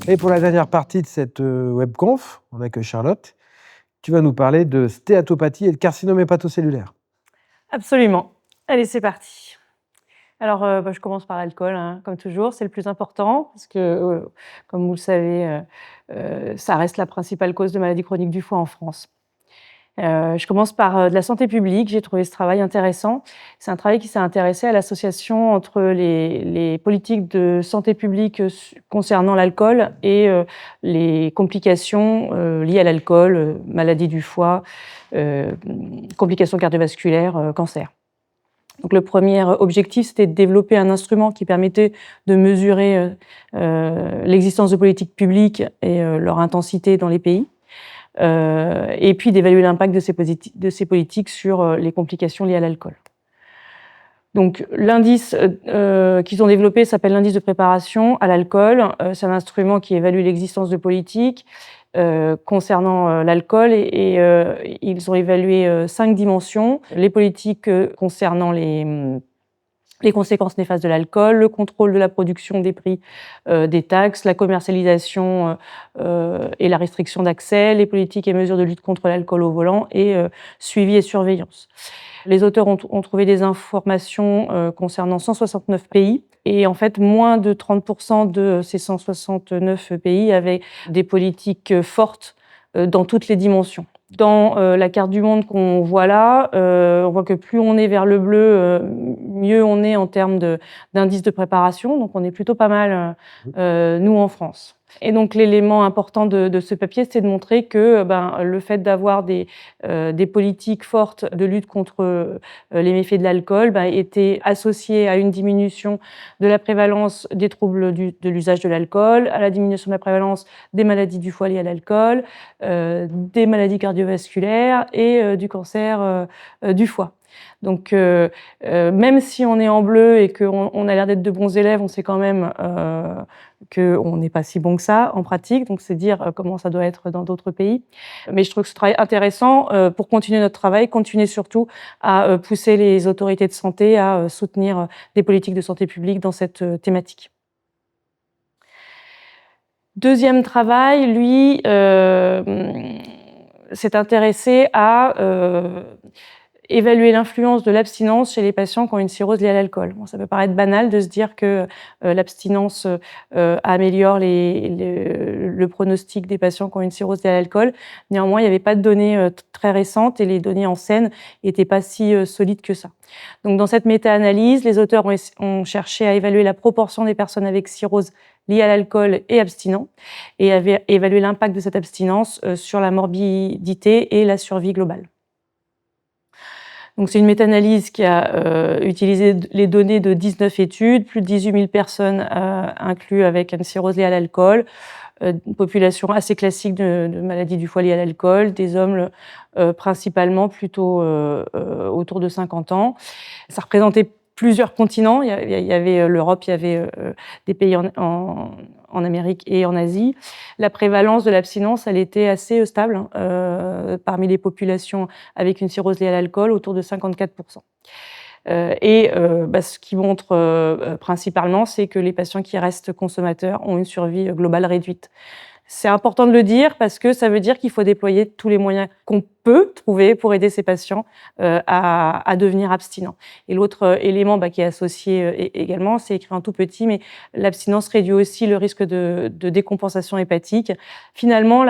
Et pour la dernière partie de cette webconf, on accueille Charlotte. Tu vas nous parler de stéatopathie et de carcinome hépatocellulaire. Absolument. Allez, c'est parti. Alors, je commence par l'alcool, hein, comme toujours, c'est le plus important parce que, comme vous le savez, ça reste la principale cause de maladie chronique du foie en France. Je commence par de la santé publique. J'ai trouvé ce travail intéressant. C'est un travail qui s'est intéressé à l'association entre les politiques de santé publique concernant l'alcool et les complications liées à l'alcool, maladie du foie, complications cardiovasculaires, cancer. Donc le premier objectif, c'était de développer un instrument qui permettait de mesurer l'existence de politiques publiques et leur intensité dans les pays. Et puis d'évaluer l'impact de ces politiques sur les complications liées à l'alcool. Donc l'indice qu'ils ont développé s'appelle l'indice de préparation à l'alcool. C'est un instrument qui évalue l'existence de politiques concernant l'alcool et ils ont évalué 5 dimensions. Les politiques concernant les conséquences néfastes de l'alcool, le contrôle de la production, des prix, des taxes, la commercialisation et la restriction d'accès, les politiques et mesures de lutte contre l'alcool au volant et suivi et surveillance. Les auteurs ont trouvé des informations concernant 169 pays et en fait, moins de 30% de ces 169 pays avaient des politiques fortes dans toutes les dimensions. Dans la carte du monde qu'on voit là, on voit que plus on est vers le bleu, mieux on est en termes d'indice de préparation. Donc on est plutôt pas mal, nous, en France. Et donc l'élément important de ce papier, c'est de montrer que le fait d'avoir des politiques fortes de lutte contre les méfaits de l'alcool était associé à une diminution de la prévalence des troubles de l'usage de l'alcool, à la diminution de la prévalence des maladies du foie liées à l'alcool, des maladies cardiovasculaires et du cancer du foie. Donc, même si on est en bleu et qu'on a l'air d'être de bons élèves, on sait quand même qu'on n'est pas si bon que ça en pratique. Donc, c'est dire comment ça doit être dans d'autres pays. Mais je trouve que ce travail intéressant pour continuer notre travail, continuer surtout à pousser les autorités de santé à soutenir des politiques de santé publique dans cette thématique. Deuxième travail, lui, s'est intéressé à évaluer l'influence de l'abstinence chez les patients qui ont une cirrhose liée à l'alcool. Bon, ça peut paraître banal de se dire que l'abstinence améliore le pronostic des patients qui ont une cirrhose liée à l'alcool. Néanmoins, il n'y avait pas de données très récentes et les données en scène n'étaient pas si solides que ça. Donc, dans cette méta-analyse, les auteurs ont cherché à évaluer la proportion des personnes avec cirrhose liée à l'alcool et abstinents et avaient évalué l'impact de cette abstinence sur la morbidité et la survie globale. Donc, c'est une méta-analyse qui a utilisé les données de 19 études, plus de 18 000 personnes incluses avec une cirrhose liée à l'alcool, une population assez classique de maladies du foie liées à l'alcool, des hommes principalement plutôt autour de 50 ans. Ça représentait plusieurs continents. Il y avait l'Europe, il y avait des pays en Amérique et en Asie. La prévalence de l'abstinence, elle était assez stable parmi les populations avec une cirrhose liée à l'alcool, autour de 54%. Ce qui montre principalement, c'est que les patients qui restent consommateurs ont une survie globale réduite. C'est important de le dire parce que ça veut dire qu'il faut déployer tous les moyens qu'on peut trouver pour aider ces patients à devenir abstinents. Et l'autre élément qui est associé également, c'est écrit en tout petit, mais l'abstinence réduit aussi le risque de décompensation hépatique. Finalement,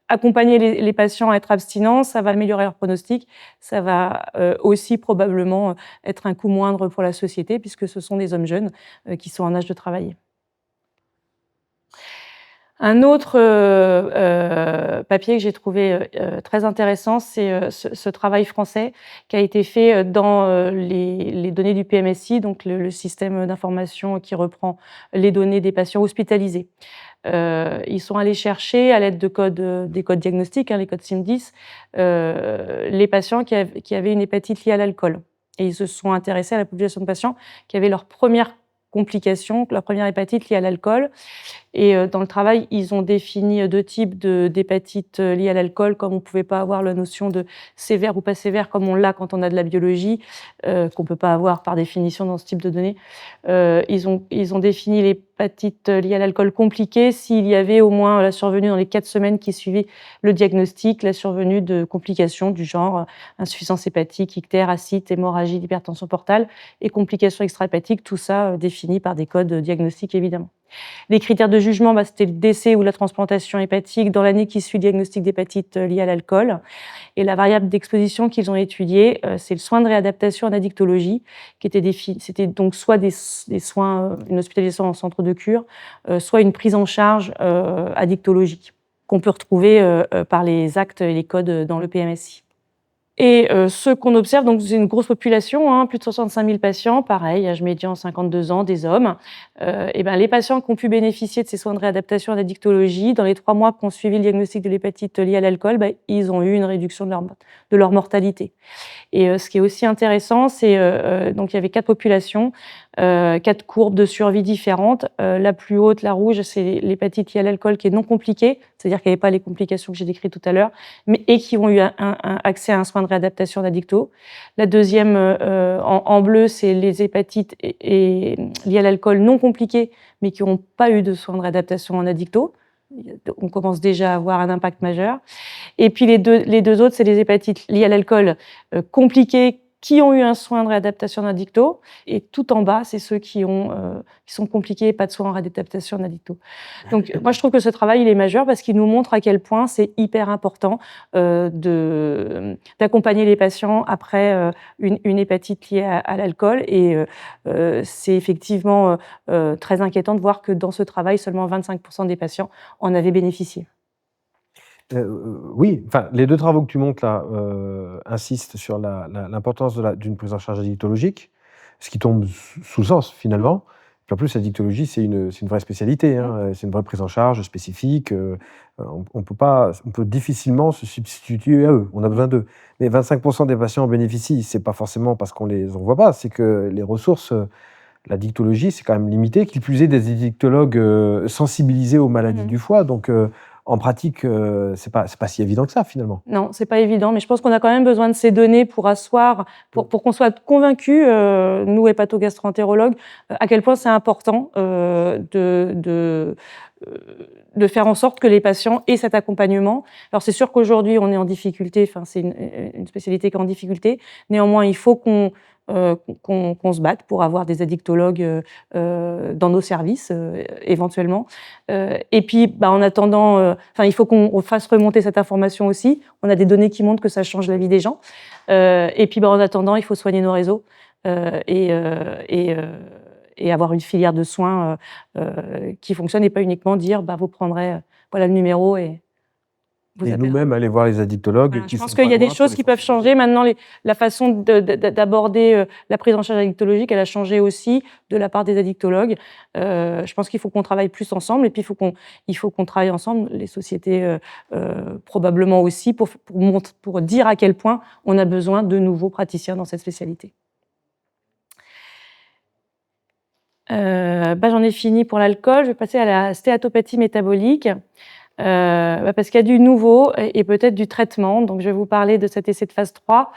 accompagner les patients à être abstinents, ça va améliorer leur pronostic, ça va aussi probablement être un coût moindre pour la société puisque ce sont des hommes jeunes qui sont en âge de travailler. Un autre papier que j'ai trouvé très intéressant, c'est ce travail français qui a été fait dans les données du PMSI, donc le système d'information qui reprend les données des patients hospitalisés. Ils sont allés chercher, à l'aide des codes diagnostiques, les codes SIM10, les patients qui avaient une hépatite liée à l'alcool. Et ils se sont intéressés à la population de patients qui avaient leur première complication, leur première hépatite liée à l'alcool. Et dans le travail, ils ont défini 2 types d'hépatites liées à l'alcool, comme on ne pouvait pas avoir la notion de sévère ou pas sévère, comme on l'a quand on a de la biologie, qu'on ne peut pas avoir par définition dans ce type de données. Ils ont défini stéatopatite liée à l'alcool compliquée s'il y avait au moins la survenue dans les 4 semaines qui suivaient le diagnostic, la survenue de complications du genre insuffisance hépatique, ictère, ascite, hémorragie, hypertension portale et complications extra-hépatiques, tout ça défini par des codes diagnostiques évidemment. Les critères de jugement, c'était le décès ou la transplantation hépatique dans l'année qui suit le diagnostic d'hépatite liée à l'alcool. Et la variable d'exposition qu'ils ont étudiée, c'est le soin de réadaptation en addictologie, qui était c'était donc soit des soins, une hospitalisation en centre de cure, soit une prise en charge addictologique, qu'on peut retrouver par les actes et les codes dans le PMSI. Et ce qu'on observe, donc c'est une grosse population, plus de 65 000 patients, pareil, âge médian 52 ans, des hommes. Et ben, les patients qui ont pu bénéficier de ces soins de réadaptation en addictologie, dans les 3 mois qui ont suivi le diagnostic de l'hépatite liée à l'alcool, ils ont eu une réduction de leur mortalité. Et ce qui est aussi intéressant, c'est donc il y avait 4 populations, 4 courbes de survie différentes. La plus haute, la rouge, c'est l'hépatite liée à l'alcool qui est non compliquée, c'est-à-dire qu'il n'y avait pas les complications que j'ai décrites tout à l'heure, et qui ont eu un accès à un soin de réadaptation d'addicto. La deuxième, en bleu, c'est les hépatites liées à l'alcool non compliquées, mais qui n'ont pas eu de soin de réadaptation en addicto. On commence déjà à avoir un impact majeur. Et puis les deux autres, c'est les hépatites liées à l'alcool compliquées qui ont eu un soin de réadaptation en addicto. Et tout en bas, c'est ceux qui sont compliqués et pas de soin en réadaptation en addicto. Donc moi, je trouve que ce travail, il est majeur parce qu'il nous montre à quel point c'est hyper important d'accompagner les patients après une hépatite liée à l'alcool. Et c'est effectivement très inquiétant de voir que dans ce travail, seulement 25% des patients en avaient bénéficié. Oui, enfin, les 2 travaux que tu montres là, insistent sur l'importance d'une prise en charge addictologique, ce qui tombe sous le sens finalement. Puis en plus, l'addictologie, c'est une vraie spécialité, c'est une vraie prise en charge spécifique, on peut difficilement se substituer à eux, on a besoin d'eux. Mais 25% des patients en bénéficient, c'est pas forcément parce qu'on les envoie pas, c'est que les ressources, l'addictologie, c'est quand même limité, qui plus est des addictologues, sensibilisés aux maladies du foie, donc en pratique, c'est pas si évident que ça, finalement. Non, c'est pas évident, mais je pense qu'on a quand même besoin de ces données pour asseoir, pour qu'on soit convaincus, nous, hépatogastro-entérologues, à quel point c'est important de faire en sorte que les patients aient cet accompagnement. Alors, c'est sûr qu'aujourd'hui, on est en difficulté, enfin, c'est une spécialité qui est en difficulté. Néanmoins, il faut qu'on se batte pour avoir des addictologues dans nos services, éventuellement. Et puis, en attendant, il faut qu'on fasse remonter cette information aussi. On a des données qui montrent que ça change la vie des gens. Et puis, en attendant, il faut soigner nos réseaux et avoir une filière de soins qui fonctionne et pas uniquement dire vous prendrez voilà le numéro et vous Et nous-mêmes aller voir les addictologues. Voilà, je pense qu'il y a des choses qui peuvent changer. Maintenant, la façon d'aborder la prise en charge addictologique, elle a changé aussi de la part des addictologues. Je pense qu'il faut qu'on travaille plus ensemble et puis il faut qu'on travaille ensemble, les sociétés probablement aussi, pour dire à quel point on a besoin de nouveaux praticiens dans cette spécialité. J'en ai fini pour l'alcool. Je vais passer à la stéatopathie métabolique. Parce qu'il y a du nouveau et peut-être du traitement. Donc, je vais vous parler de cet essai de phase 3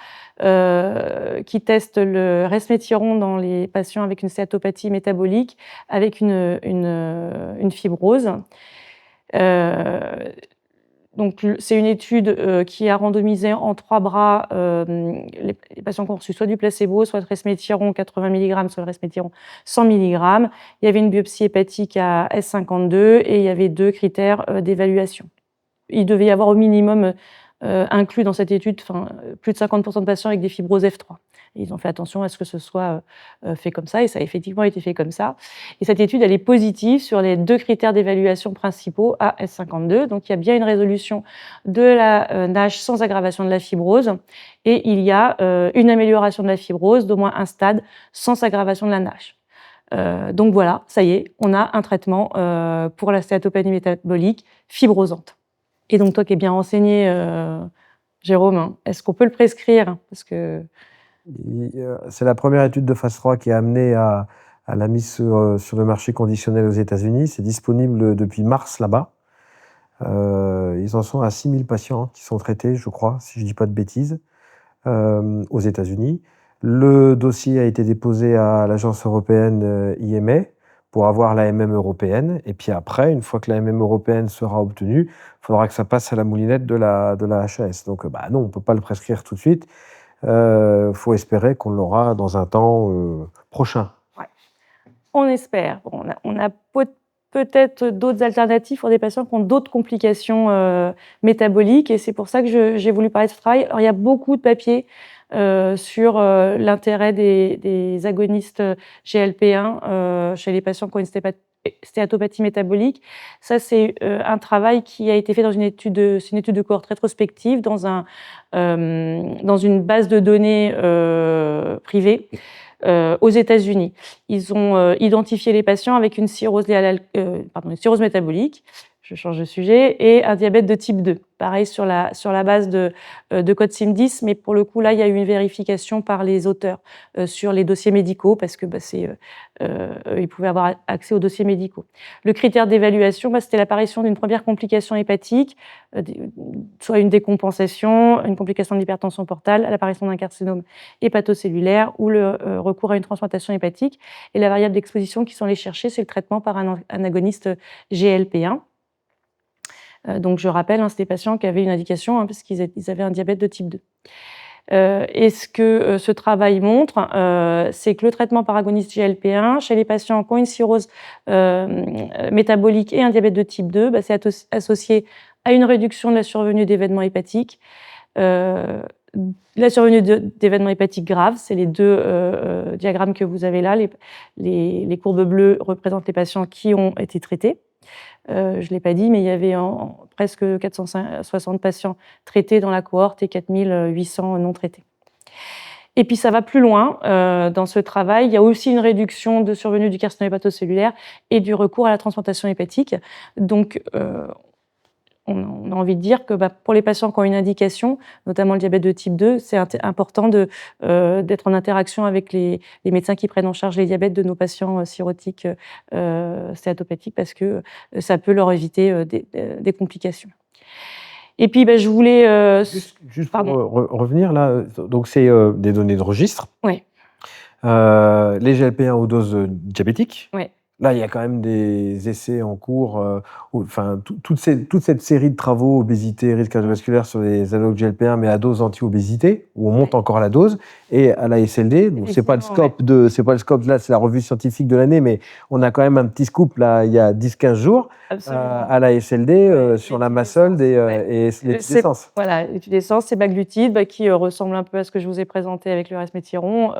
qui teste le resmetirom dans les patients avec une stéatopathie métabolique avec une fibrose. Donc, c'est une étude qui a randomisé en 3 bras les patients qui ont reçu soit du placebo, soit le resmetirom 80 mg, soit le resmetirom 100 mg. Il y avait une biopsie hépatique à S52 et il y avait 2 critères d'évaluation. Il devait y avoir au minimum inclus dans cette étude plus de 50% de patients avec des fibroses F3. Et ils ont fait attention à ce que ce soit fait comme ça, et ça a effectivement été fait comme ça. Et cette étude, elle est positive sur les 2 critères d'évaluation principaux à S52. Donc, il y a bien une résolution de la NASH sans aggravation de la fibrose, et il y a une amélioration de la fibrose d'au moins un stade sans aggravation de la NASH. Donc voilà, ça y est, on a un traitement pour la stéatopathie métabolique fibrosante. Et donc, toi qui es bien renseigné, Jérôme, est-ce qu'on peut le prescrire? Parce que c'est la première étude de phase 3 qui a amené à la mise sur le marché conditionnel aux États-Unis. C'est disponible depuis mars là-bas. Ils en sont à 6000 patients qui sont traités, je crois, si je ne dis pas de bêtises, aux États-Unis. Le dossier a été déposé à l'agence européenne EMA pour avoir l'AMM européenne. Et puis après, une fois que l'AMM européenne sera obtenue, il faudra que ça passe à la moulinette de la HAS. Donc non, on ne peut pas le prescrire tout de suite. Faut espérer qu'on l'aura dans un temps prochain. Ouais. On espère. Bon, on a peut-être d'autres alternatives pour des patients qui ont d'autres complications métaboliques, et c'est pour ça que j'ai voulu parler de ce travail. Alors, il y a beaucoup de papiers sur l'intérêt des agonistes GLP-1 chez les patients qui ont une stéatopathie métabolique. Ça, c'est un travail qui a été fait dans une étude de cohorte rétrospective dans une base de données privée aux États-Unis. Ils ont identifié les patients avec une cirrhose métabolique, je change de sujet, et un diabète de type 2. Pareil sur la base de code SIM10, mais pour le coup, là, il y a eu une vérification par les auteurs sur les dossiers médicaux, parce que ils pouvaient avoir accès aux dossiers médicaux. Le critère d'évaluation, c'était l'apparition d'une première complication hépatique, soit une décompensation, une complication de l'hypertension portale, l'apparition d'un carcinome hépatocellulaire ou le recours à une transplantation hépatique. Et la variable d'exposition qu'ils sont allés chercher, c'est le traitement par un agoniste GLP-1. Donc, je rappelle, c'est des patients qui avaient une indication parce qu'ils avaient un diabète de type 2. Et ce que ce travail montre, c'est que le traitement par agoniste GLP-1 chez les patients qui ont une cirrhose métabolique et un diabète de type 2, c'est associé à une réduction de la survenue d'événements hépatiques. La survenue d'événements hépatiques graves, c'est les deux diagrammes que vous avez là. Les courbes bleues représentent les patients qui ont été traités. Je ne l'ai pas dit, mais il y avait presque 460 patients traités dans la cohorte et 4800 non traités. Et puis ça va plus loin dans ce travail. Il y a aussi une réduction de survenue du carcinome hépatocellulaire et du recours à la transplantation hépatique. Donc, on a envie de dire que pour les patients qui ont une indication, notamment le diabète de type 2, c'est important d'être en interaction avec les médecins qui prennent en charge les diabètes de nos patients cirrhotiques stéatopathiques, parce que ça peut leur éviter des complications. Et puis, je voulais... Juste pour revenir là, donc c'est des données de registre. Oui. Les GLP-1 aux doses diabétiques. Oui. Là, il y a quand même des essais en cours, toute cette série de travaux, obésité, risque cardiovasculaire sur les analogues GLP-1, mais à dose anti-obésité, où on monte encore la dose, et à la SLD. Donc, c'est pas le scope là, c'est la revue scientifique de l'année, mais on a quand même un petit scoop là, il y a 10-15 jours, à la SLD, sur la MASLD et l'étude d'essence. Voilà, l'étude d'essence, c'est semaglutide, qui ressemble un peu à ce que je vous ai présenté avec le resmetirom,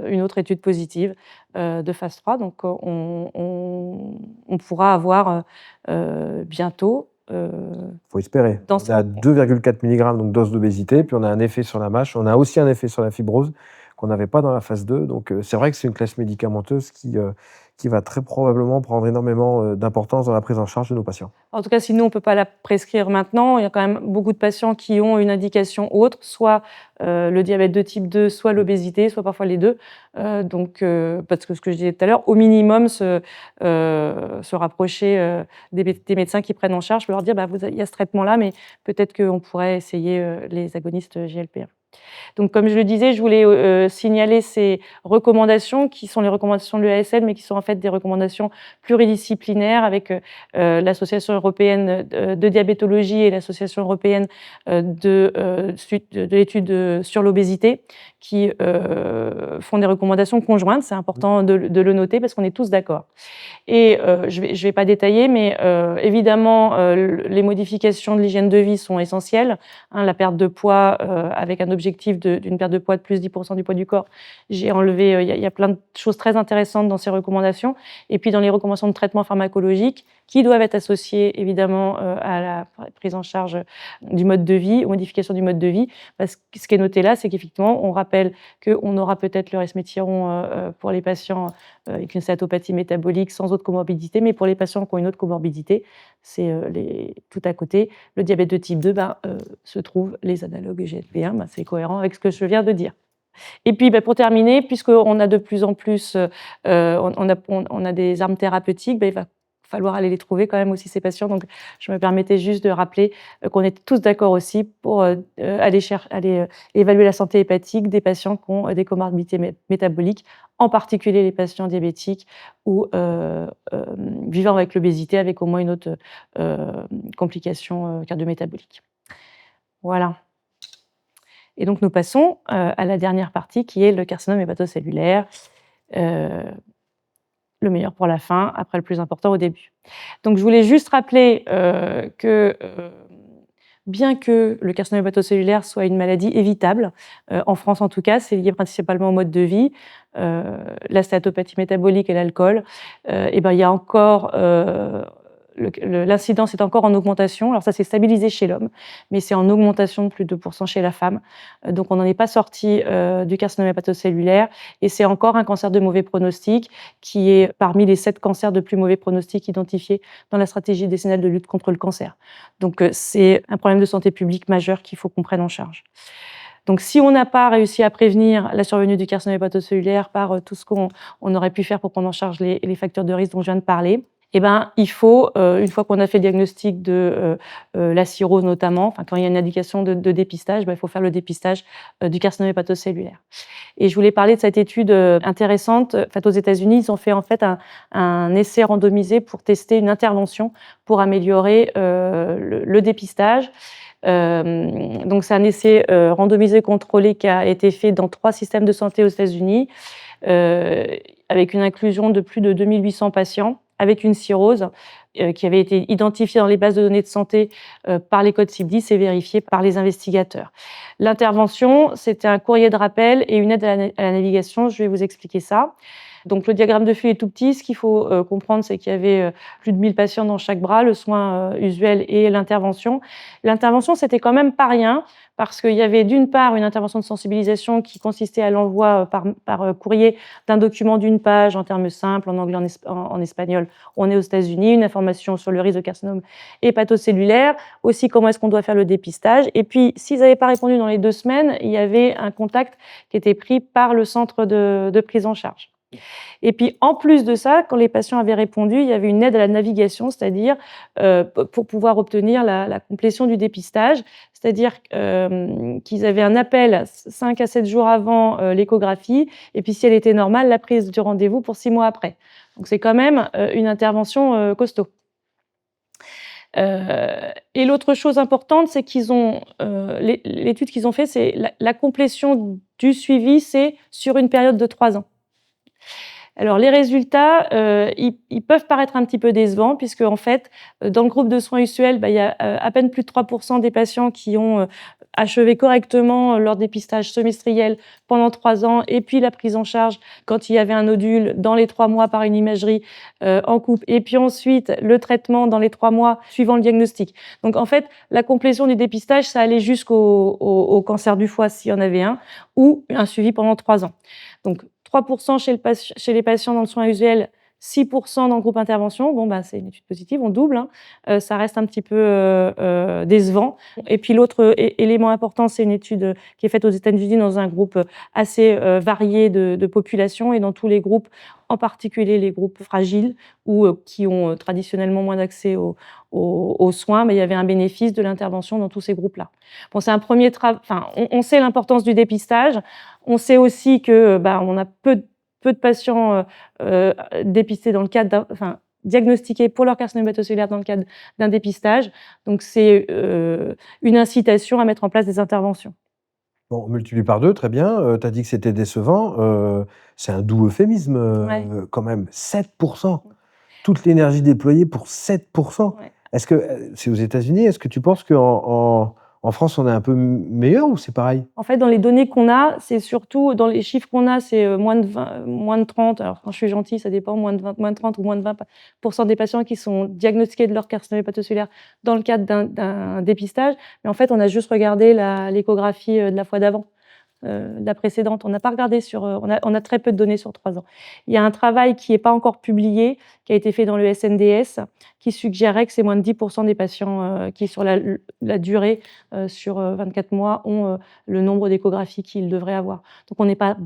une autre étude positive de phase 3. Donc, on pourra avoir bientôt. Faut espérer. On a 2,4 mg, donc dose d'obésité, puis on a un effet sur la MASH, on a aussi un effet sur la fibrose qu'on n'avait pas dans la phase 2. Donc, c'est vrai que c'est une classe médicamenteuse qui va très probablement prendre énormément d'importance dans la prise en charge de nos patients. En tout cas, si nous, on ne peut pas la prescrire maintenant, il y a quand même beaucoup de patients qui ont une indication autre, soit le diabète de type 2, soit l'obésité, soit parfois les deux. Donc, parce que ce que je disais tout à l'heure, au minimum, se rapprocher des médecins qui prennent en charge, leur dire, il y a ce traitement-là, mais peut-être qu'on pourrait essayer les agonistes GLP-1. Donc, comme je le disais, je voulais signaler ces recommandations qui sont les recommandations de l'EASL, mais qui sont en fait des recommandations pluridisciplinaires avec l'Association européenne de diabétologie et l'Association européenne de l'étude sur l'obésité, qui font des recommandations conjointes. C'est important de le noter parce qu'on est tous d'accord. Et je vais pas détailler, mais évidemment, les modifications de l'hygiène de vie sont essentielles. La perte de poids avec un objectif d'une perte de poids de plus 10% du poids du corps. J'ai enlevé, il y a plein de choses très intéressantes dans ces recommandations. Et puis dans les recommandations de traitement pharmacologique, qui doivent être associées évidemment à la prise en charge du mode de vie, aux modifications du mode de vie. Parce que ce qui est noté là, c'est qu'effectivement, on rappelle qu'on aura peut-être le resmetirom pour les patients avec une stéatopathie métabolique sans autre comorbidité, mais pour les patients qui ont une autre comorbidité, c'est tout à côté. Le diabète de type 2, se trouvent les analogues GLP-1, c'est cohérent avec ce que je viens de dire. Et puis, pour terminer, puisqu'on a de plus en plus, on a des armes thérapeutiques, il va falloir aller les trouver quand même aussi, ces patients. Donc, je me permettais juste de rappeler qu'on est tous d'accord aussi pour aller évaluer la santé hépatique des patients qui ont des comorbidités métaboliques, en particulier les patients diabétiques ou vivant avec l'obésité, avec au moins une autre complication cardiométabolique. Voilà. Et donc, nous passons à la dernière partie qui est le carcinome hépatocellulaire. Le meilleur pour la fin, après le plus important au début. Donc, je voulais juste rappeler que bien que le carcinome hépatocellulaire soit une maladie évitable, en France en tout cas, c'est lié principalement au mode de vie, la stéatopathie métabolique et l'alcool, et ben, il y a encore l'incidence est encore en augmentation. Alors ça s'est stabilisé chez l'homme, mais c'est en augmentation de plus de 2% chez la femme. Donc on n'en est pas sorti du carcinome hépatocellulaire, et c'est encore un cancer de mauvais pronostic qui est parmi les 7 cancers de plus mauvais pronostic identifiés dans la stratégie décennale de lutte contre le cancer. Donc c'est un problème de santé publique majeur qu'il faut qu'on prenne en charge. Donc, si on n'a pas réussi à prévenir la survenue du carcinome hépatocellulaire par tout ce qu'on aurait pu faire pour prendre en charge les facteurs de risque dont je viens de parler, eh ben, il faut, une fois qu'on a fait le diagnostic de la cirrhose notamment, enfin, quand il y a une indication de dépistage, ben, il faut faire le dépistage du carcinome hépatocellulaire. Et je voulais parler de cette étude intéressante faite aux États-Unis. Ils ont fait en fait un essai randomisé pour tester une intervention pour améliorer le dépistage. Donc, c'est un essai randomisé contrôlé qui a été fait dans 3 systèmes de santé aux États-Unis, avec une inclusion de plus de 2800 patients avec une cirrhose qui avait été identifiée dans les bases de données de santé par les codes CIB-10 et vérifiée par les investigateurs. L'intervention, c'était un courrier de rappel et une aide à la navigation. Je vais vous expliquer ça. Donc, le diagramme de flux est tout petit. Ce qu'il faut comprendre, c'est qu'il y avait plus de 1000 patients dans chaque bras, le soin usuel et l'intervention. L'intervention, c'était quand même pas rien, parce qu'il y avait d'une part une intervention de sensibilisation qui consistait à l'envoi par courrier d'un document d'une page en termes simples, en anglais, en espagnol. On est aux États-Unis, une information sur le risque de carcinome hépatocellulaire, aussi comment est-ce qu'on doit faire le dépistage. Et puis, s'ils n'avaient pas répondu dans les 2 semaines, il y avait un contact qui était pris par le centre de prise en charge. Et puis, en plus de ça, quand les patients avaient répondu, il y avait une aide à la navigation, c'est-à-dire pour pouvoir obtenir la complétion du dépistage, c'est-à-dire qu'ils avaient un appel 5 à 7 jours avant l'échographie, et puis si elle était normale, la prise du rendez-vous pour 6 mois après. Donc, c'est quand même une intervention costaud. Et l'autre chose importante, c'est qu'ils ont l'étude qu'ils ont fait, c'est la complétion du suivi, c'est sur une période de 3 ans. Alors, les résultats, ils peuvent paraître un petit peu décevants, puisque en fait, dans le groupe de soins usuels, il y a à peine plus de 3% des patients qui ont achevé correctement leur dépistage semestriel pendant 3 ans, et puis la prise en charge quand il y avait un nodule dans les 3 mois par une imagerie en couple, et puis ensuite le traitement dans les 3 mois suivant le diagnostic. Donc, en fait, la complétion du dépistage, ça allait jusqu'au cancer du foie, s'il y en avait un, ou un suivi pendant 3 ans. Donc, 3% chez les patients dans le soin usuel, 6% dans le groupe intervention. Bon, c'est une étude positive, on double. Ça reste un petit peu décevant. Et puis l'autre élément important, c'est une étude qui est faite aux États-Unis dans un groupe assez varié de population, et dans tous les groupes, en particulier les groupes fragiles ou qui ont traditionnellement moins d'accès aux soins, mais il y avait un bénéfice de l'intervention dans tous ces groupes-là. Bon, c'est un premier travail. Enfin, on sait l'importance du dépistage. On sait aussi que on a peu de patients dépistés dans le cadre diagnostiqués pour leur carcinome hépatocellulaire dans le cadre d'un dépistage. Donc, c'est une incitation à mettre en place des interventions. Bon, multiplié par 2, très bien. Tu as dit que c'était décevant. C'est un doux euphémisme, quand même. 7%. Toute l'énergie déployée pour 7%. Ouais. Est-ce que c'est aux États-Unis? Est-ce que tu penses qu'en France, on est un peu meilleur, ou c'est pareil? En fait, dans les données qu'on a, c'est surtout dans les chiffres qu'on a, c'est moins de 20, moins de 30. Alors, quand je suis gentille, ça dépend, moins de 30 ou moins de 20% des patients qui sont diagnostiqués de leur carcinome hépatocellulaire dans le cadre d'un dépistage. Mais en fait, on a juste regardé l'échographie de la fois d'avant. La précédente. On n'a pas regardé on a très peu de données sur 3 ans. Il y a un travail qui n'est pas encore publié, qui a été fait dans le SNDS, qui suggérait que c'est moins de 10% des patients qui, sur la durée, sur 24 mois, ont le nombre d'échographies qu'ils devraient avoir. Donc, on n'est pas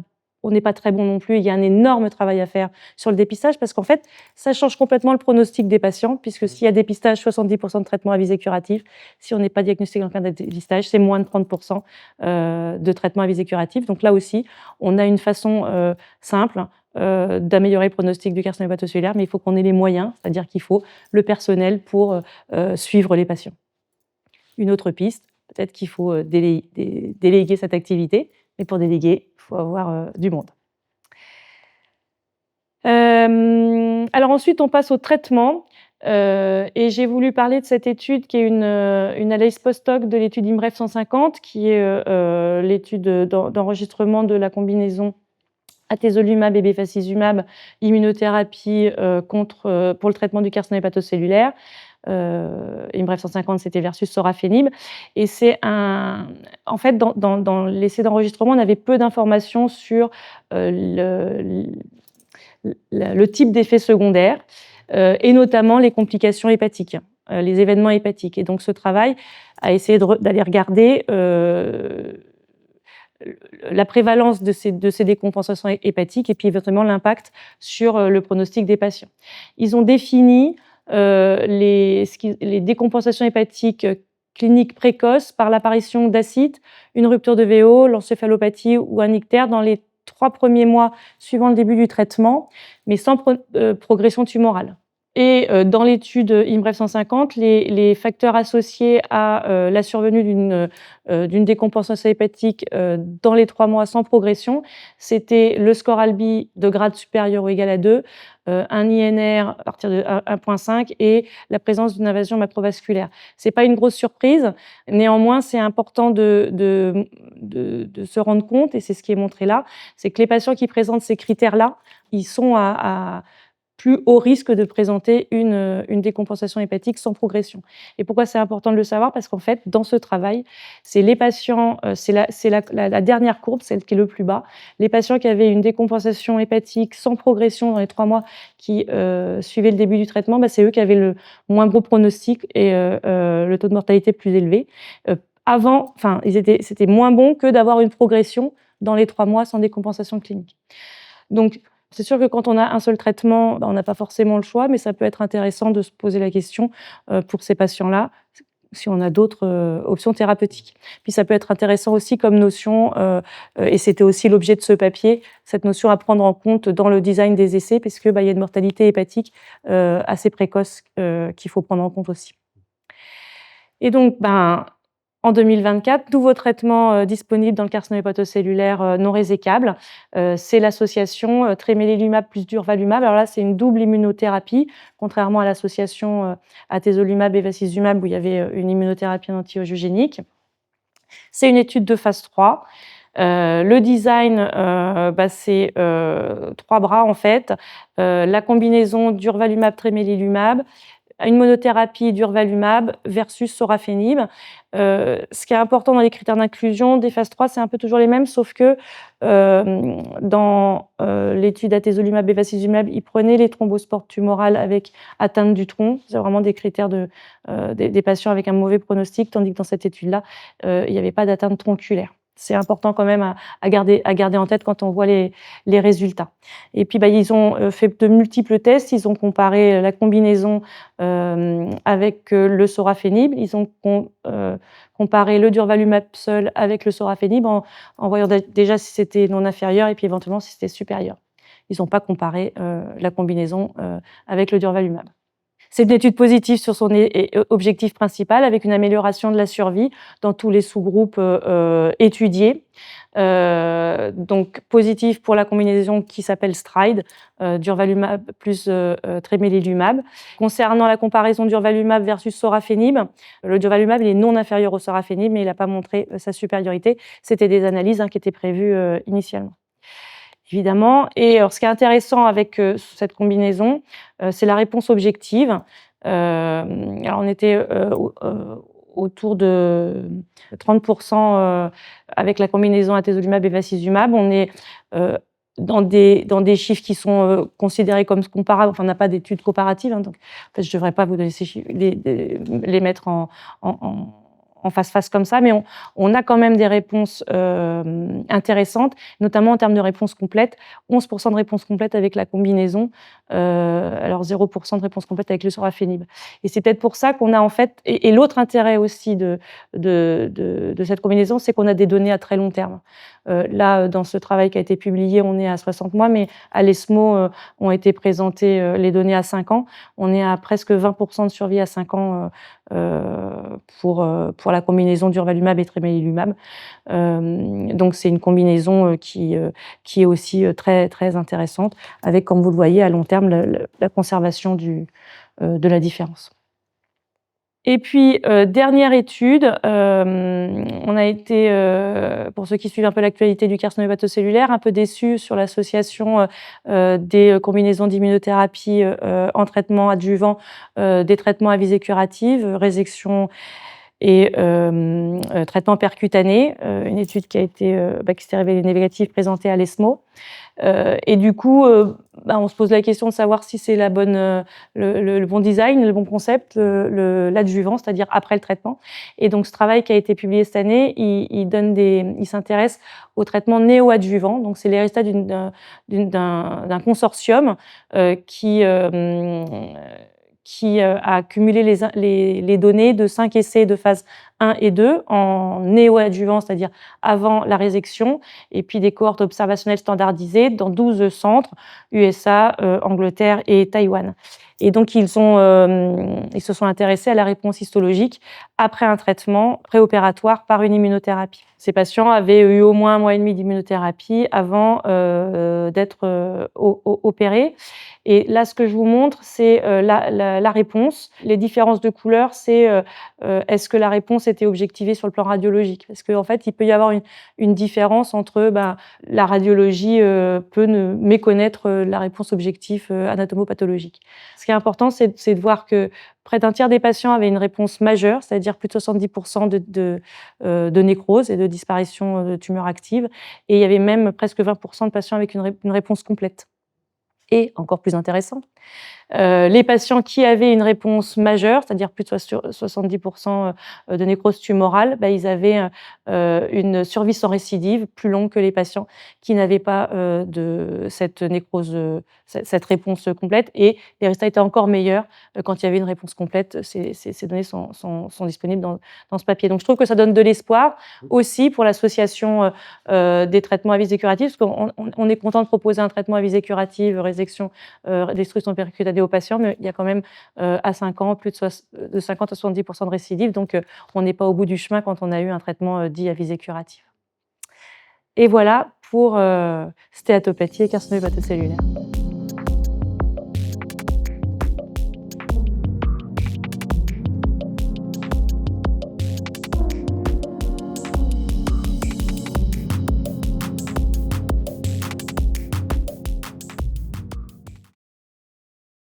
on n'est pas très bon non plus. Il y a un énorme travail à faire sur le dépistage parce qu'en fait, ça change complètement le pronostic des patients puisque s'il y a dépistage, 70% de traitement à visée curative. Si on n'est pas diagnostiqué dans le cadre de dépistage, c'est moins de 30% de traitement à visée curative. Donc là aussi, on a une façon simple d'améliorer le pronostic du carcinome hépatocellulaire, mais il faut qu'on ait les moyens, c'est-à-dire qu'il faut le personnel pour suivre les patients. Une autre piste, peut-être qu'il faut déléguer cette activité, mais pour déléguer, il faut avoir du monde. Alors ensuite, on passe au traitement. Et j'ai voulu parler de cette étude qui est une analyse post-hoc de l'étude IMBREF 150, qui est l'étude d'enregistrement de la combinaison atezolizumab et bevacizumab, immunothérapie pour le traitement du carcinome hépatocellulaire. IMBREF 150, c'était versus sorafenib. Et c'est en fait, dans l'essai d'enregistrement, on avait peu d'informations sur le type d'effets secondaires et notamment les complications hépatiques, les événements hépatiques. Et donc, ce travail a essayé d'aller regarder la prévalence de ces décompensations hépatiques et puis éventuellement l'impact sur le pronostic des patients. Ils ont défini les décompensations hépatiques cliniques précoces par l'apparition d'acide, une rupture de VO, l'encéphalopathie ou un ictère dans les 3 premiers mois suivant le début du traitement, mais sans progression tumorale. Et dans l'étude IMBREF 150, les facteurs associés à la survenue d'une décompensation hépatique dans les 3 mois sans progression, c'était le score ALBI de grade supérieur ou égal à 2, un INR à partir de 1,5 et la présence d'une invasion macrovasculaire. Ce n'est pas une grosse surprise, néanmoins c'est important de se rendre compte, et c'est ce qui est montré là, c'est que les patients qui présentent ces critères-là, ils sont à plus haut risque de présenter une décompensation hépatique sans progression. Et pourquoi c'est important de le savoir? Parce qu'en fait, dans ce travail, c'est les patients, c'est la dernière courbe, celle qui est le plus bas, les patients qui avaient une décompensation hépatique sans progression dans les 3 mois qui suivaient le début du traitement, c'est eux qui avaient le moins gros pronostic et le taux de mortalité plus élevé. C'était moins bon que d'avoir une progression dans les 3 mois sans décompensation clinique. Donc, c'est sûr que quand on a un seul traitement, on n'a pas forcément le choix, mais ça peut être intéressant de se poser la question pour ces patients-là, si on a d'autres options thérapeutiques. Puis ça peut être intéressant aussi comme notion, et c'était aussi l'objet de ce papier, cette notion à prendre en compte dans le design des essais, puisque y a une mortalité hépatique assez précoce qu'il faut prendre en compte aussi. Et donc, en 2024, nouveau traitement disponible dans le carcinome hépatocellulaire non résécable. C'est l'association tremelimumab plus durvalumab. Alors là, c'est une double immunothérapie, contrairement à l'association atezolizumab et bevacizumab où il y avait une immunothérapie anti-angiogénique. C'est une étude de phase 3. Le design, c'est 3 bras en fait. La combinaison durvalumab tremelimumab, une monothérapie durvalumab versus sorafenib. Ce qui est important dans les critères d'inclusion des phases 3, c'est un peu toujours les mêmes, sauf que dans l'étude atezolizumab et bevacizumab, ils prenaient les thrombospores tumorales avec atteinte du tronc. C'est vraiment des critères des patients avec un mauvais pronostic, tandis que dans cette étude-là, il n'y avait pas d'atteinte tronculaire. C'est important quand même à garder en tête quand on voit les résultats. Et puis, ils ont fait de multiples tests. Ils ont comparé la combinaison avec le sorafenib. Ils ont comparé le durvalumab seul avec le sorafenib en voyant déjà si c'était non inférieur et puis éventuellement si c'était supérieur. Ils n'ont pas comparé la combinaison avec le durvalumab. C'est une étude positive sur son objectif principal avec une amélioration de la survie dans tous les sous-groupes étudiés. Donc positif pour la combinaison qui s'appelle STRIDE, durvalumab plus tremelimumab. Concernant la comparaison durvalumab versus sorafenib, le durvalumab il est non inférieur au sorafenib, mais il n'a pas montré sa supériorité. C'était des analyses qui étaient prévues initialement. Évidemment. Et alors, ce qui est intéressant avec cette combinaison, c'est la réponse objective. Alors, on était autour de 30% avec la combinaison atezolizumab et bevacizumab. On est dans des chiffres qui sont considérés comme comparables. Enfin, on n'a pas d'études comparatives, donc en fait, je ne devrais pas vous donner ces chiffres, les mettre en en face-face comme ça, mais on a quand même des réponses intéressantes, notamment en termes de réponses complètes. 11% de réponses complètes avec la combinaison, alors 0% de réponses complètes avec le sorafenib. Et c'est peut-être pour ça qu'on a en fait... Et l'autre intérêt aussi de cette combinaison, c'est qu'on a des données à très long terme. Là, dans ce travail qui a été publié, on est à 60 mois, mais à l'ESMO ont été présentées les données à 5 ans. On est à presque 20% de survie à 5 ans pour la combinaison durvalumab et tremelimumab. Donc c'est une combinaison qui est aussi très, très intéressante, avec, comme vous le voyez, à long terme, la conservation de la différence. Et puis, dernière étude, on a été, pour ceux qui suivent un peu l'actualité du carcinome hépatocellulaire, un peu déçus sur l'association des combinaisons d'immunothérapie en traitement adjuvant, des traitements à visée curative, résection et traitement percutané, une étude qui s'est révélée négative, présentée à l'ESMO. Et du coup, on se pose la question de savoir si c'est le bon design, le bon concept, l'adjuvant, c'est-à-dire après le traitement. Et donc, ce travail qui a été publié cette année, il s'intéresse au traitement néoadjuvant. Donc, c'est les résultats d'un consortium qui a accumulé les données de 5 essais de phase 1 et 2 en néoadjuvant, c'est-à-dire avant la résection, et puis des cohortes observationnelles standardisées dans 12 centres, USA, Angleterre et Taïwan. Et donc, ils se sont intéressés à la réponse histologique après un traitement préopératoire par une immunothérapie. Ces patients avaient eu au moins 1 mois et demi d'immunothérapie avant d'être opérés. Et là, ce que je vous montre, c'est la réponse. Les différences de couleurs, c'est est-ce que la réponse était objectivée sur le plan radiologique? Parce qu'en fait, il peut y avoir une différence entre la radiologie peut méconnaître la réponse objective anatomopathologique. Ce qui est important, c'est de voir que près d'un tiers des patients avaient une réponse majeure, c'est-à-dire plus de 70% de nécrose et de disparition de tumeurs actives. Et il y avait même presque 20% de patients avec une réponse complète. Et encore plus intéressant, les patients qui avaient une réponse majeure, c'est-à-dire plus de 70% de nécrose tumorale, ils avaient une survie sans récidive plus longue que les patients qui n'avaient pas de cette nécrose, cette réponse complète. Et les résultats étaient encore meilleurs quand il y avait une réponse complète. Ces données sont disponibles dans ce papier. Donc je trouve que ça donne de l'espoir aussi pour l'association des traitements à visée curative, parce qu'on est content de proposer un traitement à visée curative, résection, destruction percutanée aux patients, mais il y a quand même à 5 ans plus de 50 à 70% de récidive, donc on n'est pas au bout du chemin quand on a eu un traitement dit à visée curative. Et voilà pour stéatopathie et carcinome hépatocellulaire.